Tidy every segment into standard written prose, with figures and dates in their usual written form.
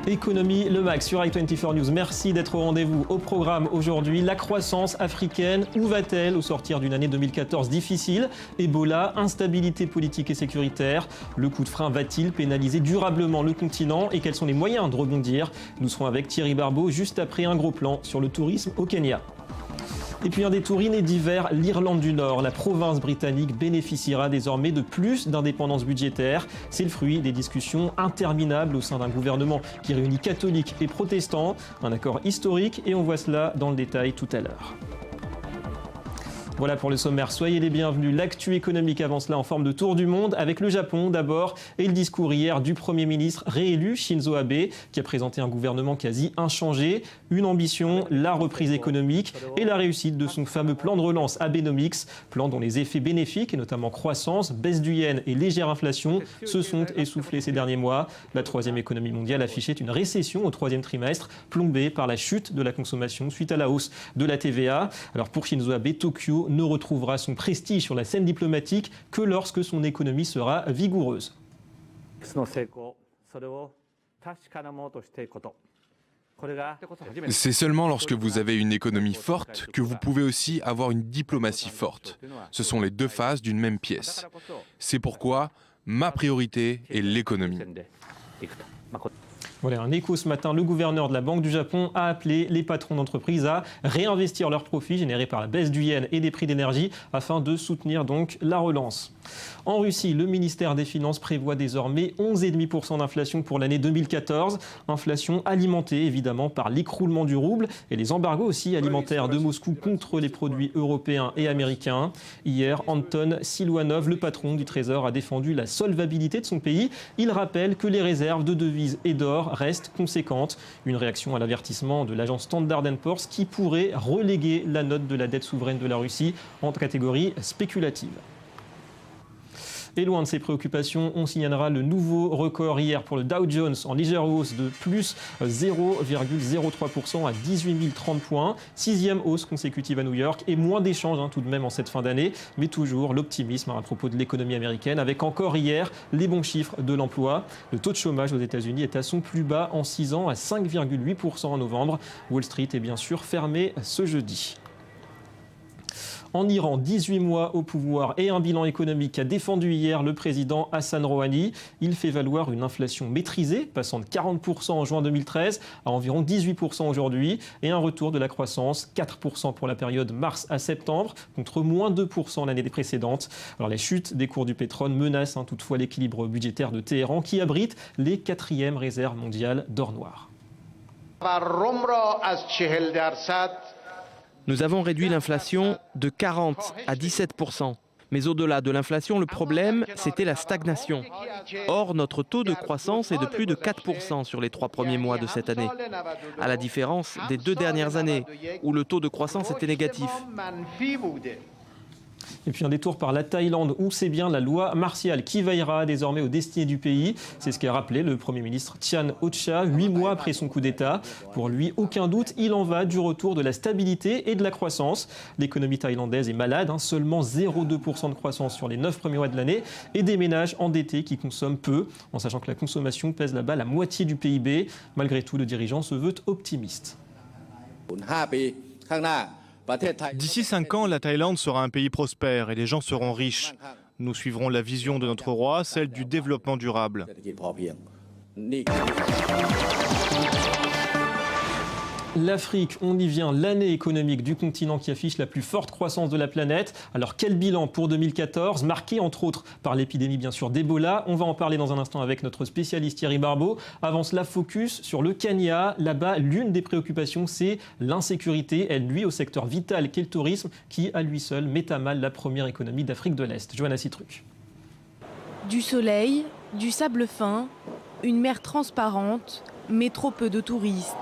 Économie, le max sur i24 News. Merci d'être au rendez-vous. Au programme aujourd'hui, la croissance africaine, où va-t-elle au sortir d'une année 2014 difficile? Ebola, instabilité politique et sécuritaire. Le coup de frein va-t-il pénaliser durablement le continent et quels sont les moyens de rebondir? Nous serons avec Thierry Barbeau juste après un gros plan sur le tourisme au Kenya. Et puis un détour inédit vers l'Irlande du Nord. La province britannique bénéficiera désormais de plus d'indépendance budgétaire. C'est le fruit des discussions interminables au sein d'un gouvernement qui réunit catholiques et protestants. Un accord historique et on voit cela dans le détail tout à l'heure. Voilà pour le sommaire, soyez les bienvenus. L'actu économique avance là en forme de tour du monde avec le Japon d'abord et le discours hier du Premier ministre réélu Shinzo Abe qui a présenté un gouvernement quasi inchangé, une ambition, la reprise économique et la réussite de son fameux plan de relance Abenomics, plan dont les effets bénéfiques et notamment croissance, baisse du yen et légère inflation se sont essoufflés ces derniers mois. La troisième économie mondiale affichait une récession au troisième trimestre plombée par la chute de la consommation suite à la hausse de la TVA. Alors pour Shinzo Abe, Tokyo ne retrouvera son prestige sur la scène diplomatique que lorsque son économie sera vigoureuse. C'est seulement lorsque vous avez une économie forte que vous pouvez aussi avoir une diplomatie forte. Ce sont les deux faces d'une même pièce. C'est pourquoi ma priorité est l'économie. Voilà, un écho ce matin, le gouverneur de la Banque du Japon a appelé les patrons d'entreprises à réinvestir leurs profits générés par la baisse du yen et des prix d'énergie afin de soutenir donc la relance. En Russie, le ministère des Finances prévoit désormais 11,5% d'inflation pour l'année 2014. Inflation alimentée évidemment par l'écroulement du rouble et les embargos aussi alimentaires de Moscou contre les produits européens et américains. Hier, Anton Siluanov, le patron du Trésor, a défendu la solvabilité de son pays. Il rappelle que les réserves de devises et d'or restent conséquentes. Une réaction à l'avertissement de l'agence Standard & Poor's qui pourrait reléguer la note de la dette souveraine de la Russie en catégorie spéculative. Et loin de ces préoccupations, on signalera le nouveau record hier pour le Dow Jones en légère hausse de plus 0,03% à 18 030 points. Sixième hausse consécutive à New York et moins d'échanges tout de même en cette fin d'année. Mais toujours l'optimisme à propos de l'économie américaine avec encore hier les bons chiffres de l'emploi. Le taux de chômage aux États-Unis est à son plus bas en 6 ans à 5,8% en novembre. Wall Street est bien sûr fermé ce jeudi. En Iran, 18 mois au pouvoir et un bilan économique qu'a défendu hier le président Hassan Rouhani. Il fait valoir une inflation maîtrisée, passant de 40% en juin 2013 à environ 18% aujourd'hui, et un retour de la croissance, 4% pour la période mars à septembre, contre moins 2% l'année précédente. Alors la chute des cours du pétrole menace toutefois l'équilibre budgétaire de Téhéran, qui abrite les 4e réserves mondiales d'or noir. Nous avons réduit l'inflation de 40 à 17%. Mais au-delà de l'inflation, le problème, c'était la stagnation. Or, notre taux de croissance est de plus de 4% sur les 3 premiers mois de cette année, à la différence des 2 dernières années, où le taux de croissance était négatif. Et puis un détour par la Thaïlande où c'est bien la loi martiale qui veillera désormais aux destinées du pays. C'est ce qu'a rappelé le Premier ministre Tian Ocha 8 mois après son coup d'État. Pour lui, aucun doute, il en va du retour de la stabilité et de la croissance. L'économie thaïlandaise est malade, seulement 0,2% de croissance sur les 9 premiers mois de l'année et des ménages endettés qui consomment peu, en sachant que la consommation pèse là-bas la moitié du PIB. Malgré tout, le dirigeant se veut optimiste. D'ici 5 ans, la Thaïlande sera un pays prospère et les gens seront riches. Nous suivrons la vision de notre roi, celle du développement durable. L'Afrique, on y vient, l'année économique du continent qui affiche la plus forte croissance de la planète. Alors quel bilan pour 2014, marqué entre autres par l'épidémie bien sûr d'Ebola. On va en parler dans un instant avec notre spécialiste Thierry Barbeau. Avant cela, focus sur le Kenya. Là-bas, l'une des préoccupations, c'est l'insécurité. Elle nuit au secteur vital qu'est le tourisme qui, à lui seul, met à mal la première économie d'Afrique de l'Est. Johanna Citruc. Du soleil, du sable fin, une mer transparente, mais trop peu de touristes.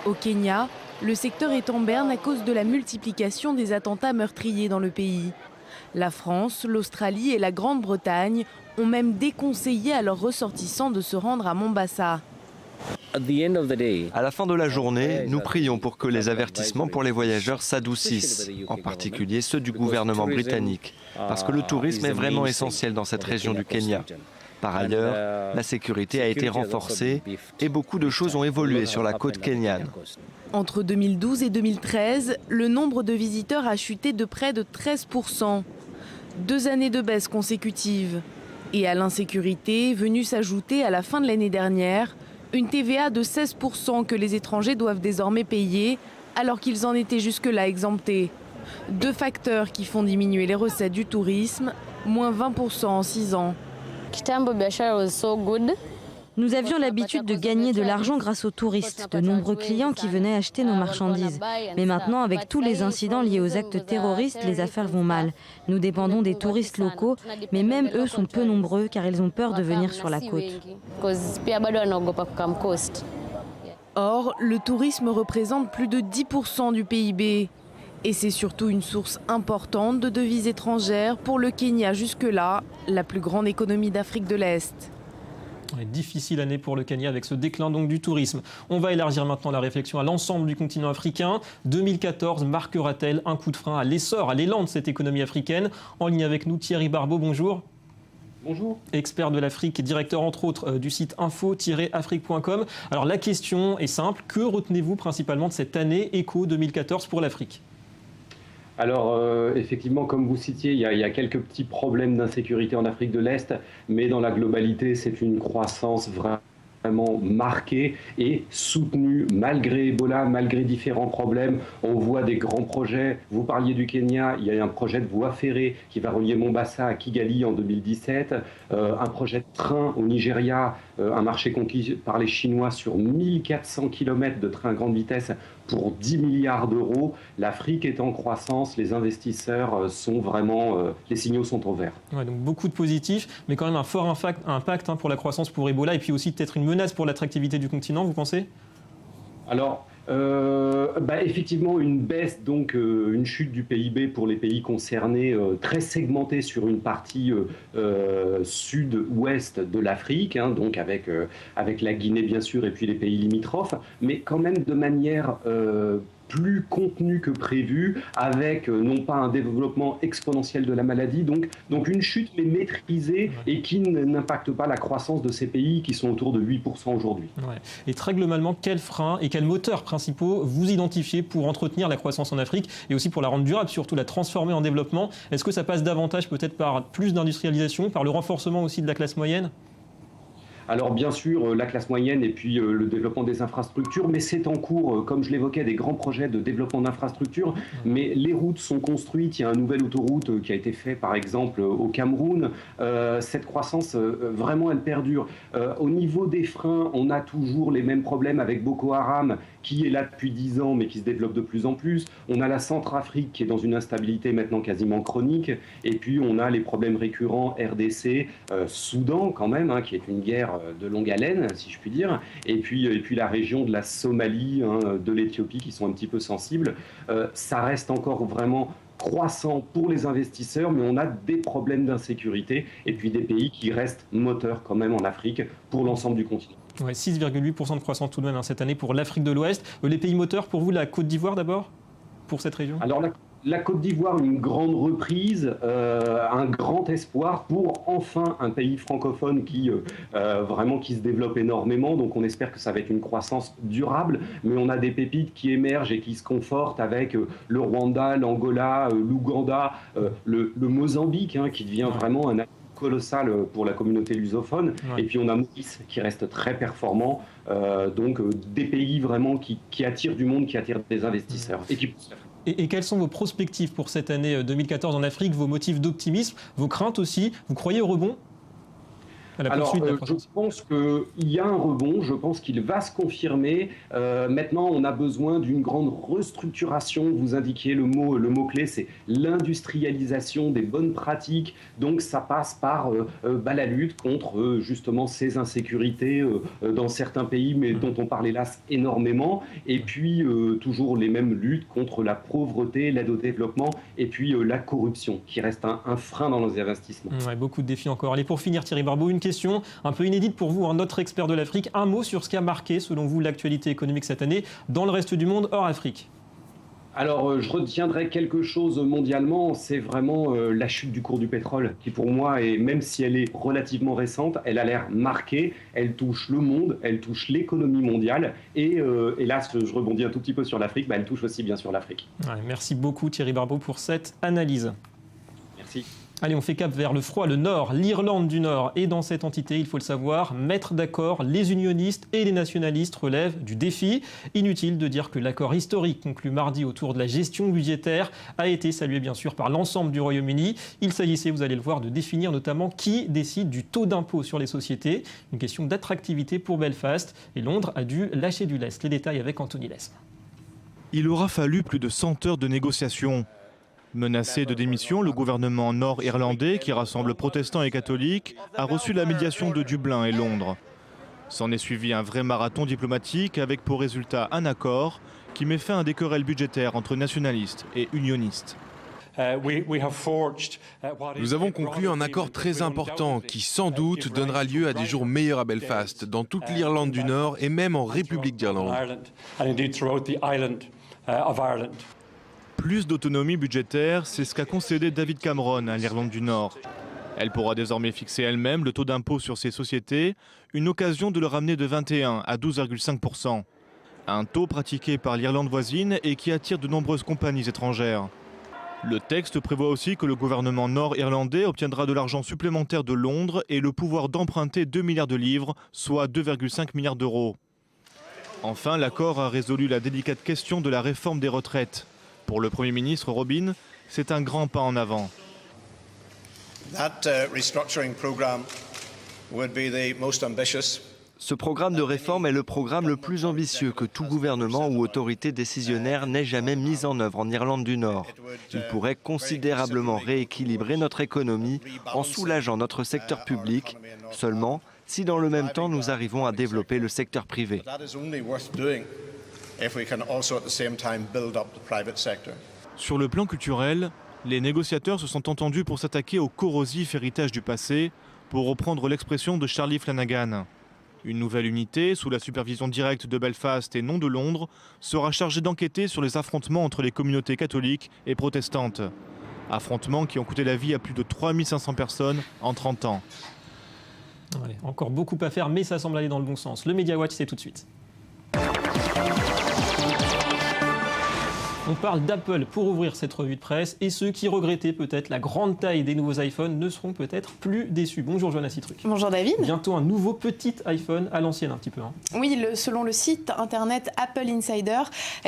Au Kenya, le secteur est en berne à cause de la multiplication des attentats meurtriers dans le pays. La France, l'Australie et la Grande-Bretagne ont même déconseillé à leurs ressortissants de se rendre à Mombasa. À la fin de la journée, nous prions pour que les avertissements pour les voyageurs s'adoucissent, en particulier ceux du gouvernement britannique, parce que le tourisme est vraiment essentiel dans cette région du Kenya. Par ailleurs, la sécurité a été renforcée et beaucoup de choses ont évolué sur la côte kenyane. Entre 2012 et 2013, le nombre de visiteurs a chuté de près de 13%. 2 années de baisse consécutives. Et à l'insécurité, venue s'ajouter à la fin de l'année dernière, une TVA de 16% que les étrangers doivent désormais payer, alors qu'ils en étaient jusque-là exemptés. 2 facteurs qui font diminuer les recettes du tourisme, moins 20% en 6 ans. Nous avions l'habitude de gagner de l'argent grâce aux touristes, de nombreux clients qui venaient acheter nos marchandises. Mais maintenant, avec tous les incidents liés aux actes terroristes, les affaires vont mal. Nous dépendons des touristes locaux, mais même eux sont peu nombreux car ils ont peur de venir sur la côte. Or, le tourisme représente plus de 10% du PIB. Et c'est surtout une source importante de devises étrangères pour le Kenya jusque-là, la plus grande économie d'Afrique de l'Est. Difficile année pour le Kenya avec ce déclin donc du tourisme. On va élargir maintenant la réflexion à l'ensemble du continent africain. 2014 marquera-t-elle un coup de frein à l'essor, à l'élan de cette économie africaine? En ligne avec nous, Thierry Barbeau, bonjour. Bonjour. Expert de l'Afrique et directeur entre autres du site info-afrique.com. Alors la question est simple, que retenez-vous principalement de cette année éco 2014 pour l'Afrique? Alors, effectivement, comme vous citiez, il y a quelques petits problèmes d'insécurité en Afrique de l'Est, mais dans la globalité, c'est une croissance vraiment marquée et soutenue malgré Ebola, malgré différents problèmes. On voit des grands projets. Vous parliez du Kenya, il y a un projet de voie ferrée qui va relier Mombasa à Kigali en 2017, un projet de train au Nigeria, un marché conquis par les Chinois sur 1400 km de train à grande vitesse pour 10 milliards d'euros. L'Afrique est en croissance, les investisseurs sont vraiment, les signaux sont au vert. Ouais, donc beaucoup de positifs, mais quand même un fort impact pour la croissance pour Ebola et puis aussi peut-être une menace pour l'attractivité du continent, vous pensez? Alors, effectivement, une baisse, donc une chute du PIB pour les pays concernés, très segmentée sur une partie sud-ouest de l'Afrique, hein, donc avec la Guinée bien sûr et puis les pays limitrophes, mais quand même de manière plus contenu que prévu, avec non pas un développement exponentiel de la maladie, donc une chute mais maîtrisée et qui n'impacte pas la croissance de ces pays qui sont autour de 8% aujourd'hui. Ouais. Et très globalement, quels freins et quels moteurs principaux vous identifiez pour entretenir la croissance en Afrique et aussi pour la rendre durable, surtout la transformer en développement? Est-ce que ça passe davantage peut-être par plus d'industrialisation, par le renforcement aussi de la classe moyenne? Alors bien sûr, la classe moyenne et puis le développement des infrastructures, mais c'est en cours, comme je l'évoquais, des grands projets de développement d'infrastructures, mais les routes sont construites, il y a une nouvelle autoroute qui a été faite par exemple au Cameroun. Cette croissance, vraiment, elle perdure. Au niveau des freins, on a toujours les mêmes problèmes avec Boko Haram, qui est là depuis 10 ans, mais qui se développe de plus en plus. On a la Centrafrique qui est dans une instabilité maintenant quasiment chronique, et puis on a les problèmes récurrents RDC, Soudan quand même, hein, qui est une guerre de longue haleine, si je puis dire, et puis la région de la Somalie, hein, de l'Éthiopie, qui sont un petit peu sensibles. Ça reste encore vraiment croissant pour les investisseurs, mais on a des problèmes d'insécurité, et puis des pays qui restent moteurs quand même en Afrique pour l'ensemble du continent. Ouais, 6,8% de croissance tout de même hein, cette année pour l'Afrique de l'Ouest. Les pays moteurs, pour vous, la Côte d'Ivoire d'abord, pour cette région? Alors la Côte d'Ivoire, une grande reprise, un grand espoir pour enfin un pays francophone qui se développe énormément. Donc on espère que ça va être une croissance durable, mais on a des pépites qui émergent et qui se confortent avec le Rwanda, l'Angola, l'Ouganda, le Mozambique, hein, qui devient vraiment un colossal pour la communauté lusophone. Ouais. Et puis on a Maurice qui reste très performant. Des pays vraiment qui attirent du monde, qui attirent des investisseurs. Et quelles sont vos perspectives pour cette année 2014 en Afrique, vos motifs d'optimisme, vos craintes aussi? Vous croyez au rebond? Alors, je pense qu'il y a un rebond, je pense qu'il va se confirmer. Maintenant, on a besoin d'une grande restructuration. Vous indiquiez le mot-clé, c'est l'industrialisation des bonnes pratiques. Donc, ça passe par la lutte contre justement ces insécurités dans certains pays, mais dont on parle hélas énormément. Et puis, toujours les mêmes luttes contre la pauvreté, l'aide au développement et puis la corruption, qui reste un frein dans nos investissements. Ouais, beaucoup de défis encore. Allez, pour finir, Thierry Barbeau, une question question un peu inédite pour vous, notre expert de l'Afrique. Un mot sur ce qui a marqué, selon vous, l'actualité économique cette année dans le reste du monde, hors Afrique. Alors, je retiendrai quelque chose mondialement, c'est vraiment la chute du cours du pétrole, qui pour moi, même si elle est relativement récente, elle a l'air marquée, elle touche le monde, elle touche l'économie mondiale, et là, je rebondis un tout petit peu sur l'Afrique, elle touche aussi bien sûr l'Afrique. Ouais, merci beaucoup Thierry Barbeau pour cette analyse. Merci. Allez, on fait cap vers le froid, le Nord, l'Irlande du Nord. Et dans cette entité, il faut le savoir, mettre d'accord les unionistes et les nationalistes relèvent du défi. Inutile de dire que l'accord historique conclu mardi autour de la gestion budgétaire a été salué bien sûr par l'ensemble du Royaume-Uni. Il s'agissait, vous allez le voir, de définir notamment qui décide du taux d'impôt sur les sociétés. Une question d'attractivité pour Belfast. Et Londres a dû lâcher du lest. Les détails avec Anthony Lesme. Il aura fallu plus de 100 heures de négociations. Menacé de démission, le gouvernement nord-irlandais, qui rassemble protestants et catholiques, a reçu la médiation de Dublin et Londres. S'en est suivi un vrai marathon diplomatique avec pour résultat un accord qui met fin à des querelles budgétaires entre nationalistes et unionistes. Nous avons conclu un accord très important qui sans doute donnera lieu à des jours meilleurs à Belfast, dans toute l'Irlande du Nord et même en République d'Irlande. Plus d'autonomie budgétaire, c'est ce qu'a concédé David Cameron à l'Irlande du Nord. Elle pourra désormais fixer elle-même le taux d'impôt sur ses sociétés, une occasion de le ramener de 21 à 12,5%. Un taux pratiqué par l'Irlande voisine et qui attire de nombreuses compagnies étrangères. Le texte prévoit aussi que le gouvernement nord-irlandais obtiendra de l'argent supplémentaire de Londres et le pouvoir d'emprunter 2 milliards de livres, soit 2,5 milliards d'euros. Enfin, l'accord a résolu la délicate question de la réforme des retraites. Pour le Premier ministre Robin, c'est un grand pas en avant. Ce programme de réforme est le programme le plus ambitieux que tout gouvernement ou autorité décisionnaire n'ait jamais mis en œuvre en Irlande du Nord. Il pourrait considérablement rééquilibrer notre économie en soulageant notre secteur public, seulement si dans le même temps nous arrivons à développer le secteur privé. Sur le plan culturel, les négociateurs se sont entendus pour s'attaquer au corrosif héritage du passé, pour reprendre l'expression de Charlie Flanagan. Une nouvelle unité, sous la supervision directe de Belfast et non de Londres, sera chargée d'enquêter sur les affrontements entre les communautés catholiques et protestantes. Affrontements qui ont coûté la vie à plus de 3500 personnes en 30 ans. Ouais, encore beaucoup à faire, mais ça semble aller dans le bon sens. Le Media Watch, c'est tout de suite. On parle d'Apple pour ouvrir cette revue de presse et ceux qui regrettaient peut-être la grande taille des nouveaux iPhones ne seront peut-être plus déçus. Bonjour Joanna Citruc. Bonjour David. Bientôt un nouveau petit iPhone à l'ancienne un petit peu. Oui, selon le site internet Apple Insider,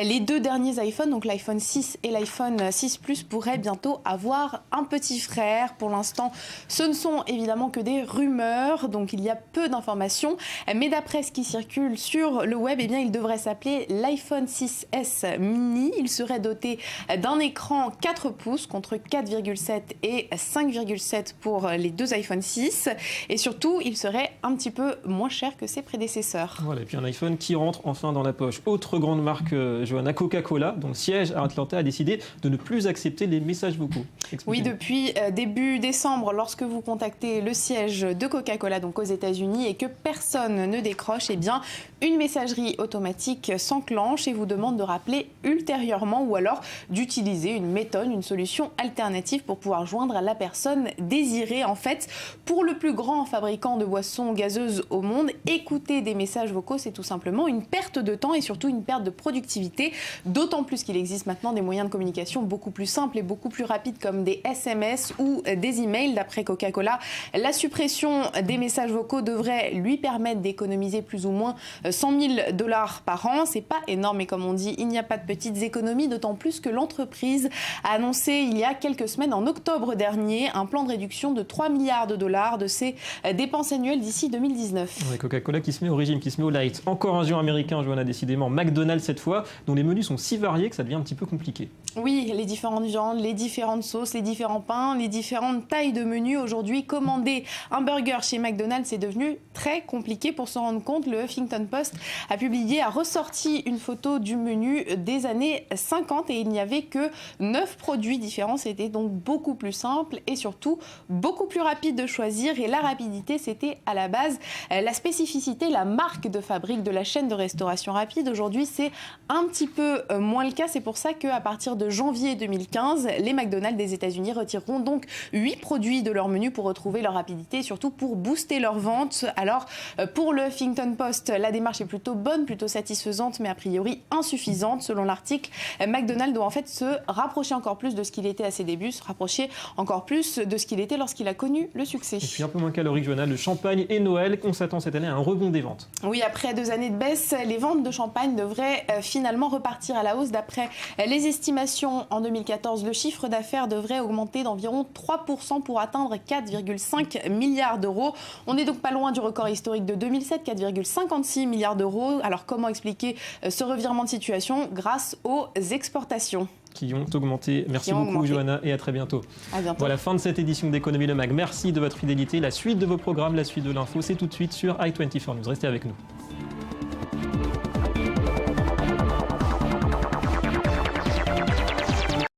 les deux derniers iPhones, donc l'iPhone 6 et l'iPhone 6 Plus, pourraient bientôt avoir un petit frère. Pour l'instant, ce ne sont évidemment que des rumeurs, donc il y a peu d'informations. Mais d'après ce qui circule sur le web, eh bien, il devrait s'appeler l'iPhone 6S Mini. Il serait doté d'un écran 4 pouces contre 4,7 et 5,7 pour les deux iPhone 6. Et surtout, il serait un petit peu moins cher que ses prédécesseurs. Voilà, et puis un iPhone qui rentre enfin dans la poche. Autre grande marque, Joanna, Coca-Cola, dont le siège à Atlanta, a décidé de ne plus accepter les messages vocaux. Oui, depuis début décembre, lorsque vous contactez le siège de Coca-Cola, donc aux États-Unis, et que personne ne décroche, eh bien, une messagerie automatique s'enclenche et vous demande de rappeler ultérieurement ou alors d'utiliser une méthode, une solution alternative pour pouvoir joindre la personne désirée. En fait, pour le plus grand fabricant de boissons gazeuses au monde, écouter des messages vocaux, c'est tout simplement une perte de temps et surtout une perte de productivité, d'autant plus qu'il existe maintenant des moyens de communication beaucoup plus simples et beaucoup plus rapides comme des SMS ou des emails. D'après Coca-Cola, la suppression des messages vocaux devrait lui permettre d'économiser plus ou moins $100 000 par an. C'est pas énorme, mais comme on dit, il n'y a pas de petites économies, d'autant plus que l'entreprise a annoncé il y a quelques semaines, en octobre dernier, un plan de réduction de $3 milliards de ses dépenses annuelles d'ici 2019. Ouais, Coca-Cola qui se met au régime, qui se met au light. Encore un géant américain, Joanna, décidément, McDonald's cette fois, dont les menus sont si variés que ça devient un petit peu compliqué. Oui, les différentes viandes, les différentes sauces, les différents pains, les différentes tailles de menus. Aujourd'hui, commander un burger chez McDonald's est devenu très compliqué. Pour s'en rendre compte, le Huffington Post Post a ressorti une photo du menu des années 50 et il n'y avait que 9 produits différents. C'était donc beaucoup plus simple et surtout beaucoup plus rapide de choisir. Et la rapidité, c'était à la base la spécificité, la marque de fabrique de la chaîne de restauration rapide. Aujourd'hui, c'est un petit peu moins le cas. C'est pour ça qu'à partir de janvier 2015, les McDonald's des États-Unis retireront donc 8 produits de leur menu pour retrouver leur rapidité et surtout pour booster leurs ventes. Alors, pour le Huffington Post, la démarche est plutôt bonne, plutôt satisfaisante, mais a priori insuffisante. Selon l'article, McDonald's doit en fait se rapprocher encore plus de ce qu'il était à ses débuts, se rapprocher encore plus de ce qu'il était lorsqu'il a connu le succès. Et puis un peu moins calorique, Johanna, le champagne et Noël, on s'attend cette année à un rebond des ventes. Oui, après 2 années de baisse, les ventes de champagne devraient finalement repartir à la hausse. D'après les estimations, en 2014, le chiffre d'affaires devrait augmenter d'environ 3% pour atteindre 4,5 milliards d'euros. On n'est donc pas loin du record historique de 2007, 4,56 milliards d'euros. Alors comment expliquer ce revirement de situation? Grâce aux exportations qui ont augmenté. Merci beaucoup, Johanna, et à très bientôt. À bientôt. Voilà, fin de cette édition d'Économie le Mag. Merci de votre fidélité. La suite de vos programmes, la suite de l'info, c'est tout de suite sur i24 News. Restez avec nous.